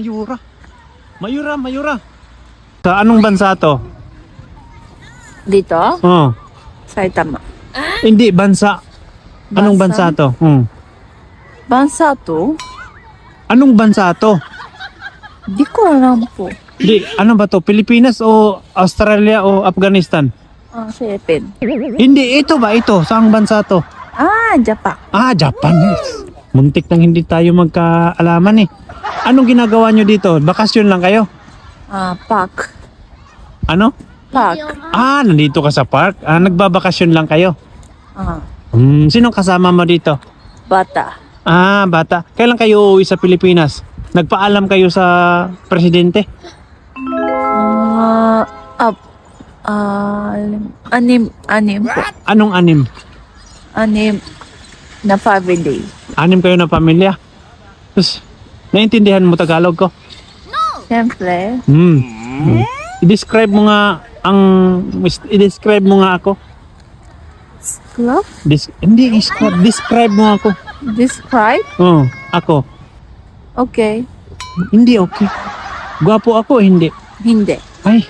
Mayura. Mayura. Sa anong bansa to? Dito? Oh. Saitama. Hindi, bansa. Anong bansa to? Bansa to? Anong bansa to? Di ko alam po. Di, ano ba to? Pilipinas o Australia o Afghanistan? Philippines. Hindi, ito ba? Ito. Saang bansa to? Japan. Japan. Muntik nang hindi tayo magkaalaman eh. Anong ginagawa nyo dito? Bakasyon lang kayo? Park. Ano? Park. Nandito ka sa park? Nagbabakasyon lang kayo? Sinong kasama mo dito? Bata. Bata. Kailan kayo uuwi sa Pilipinas? Nagpaalam kayo sa presidente? Anim po. Anong anim? Anim na family. Anim kayo na pamilya? Tapos, naintindihan mo Tagalog ko? Siyempre. I-describe mo nga i-describe mo nga ako. Club? Hindi, describe mo ako. Describe? Ako. Okay. Hindi okay. Gwapo ako, hindi. Hindi. Ay.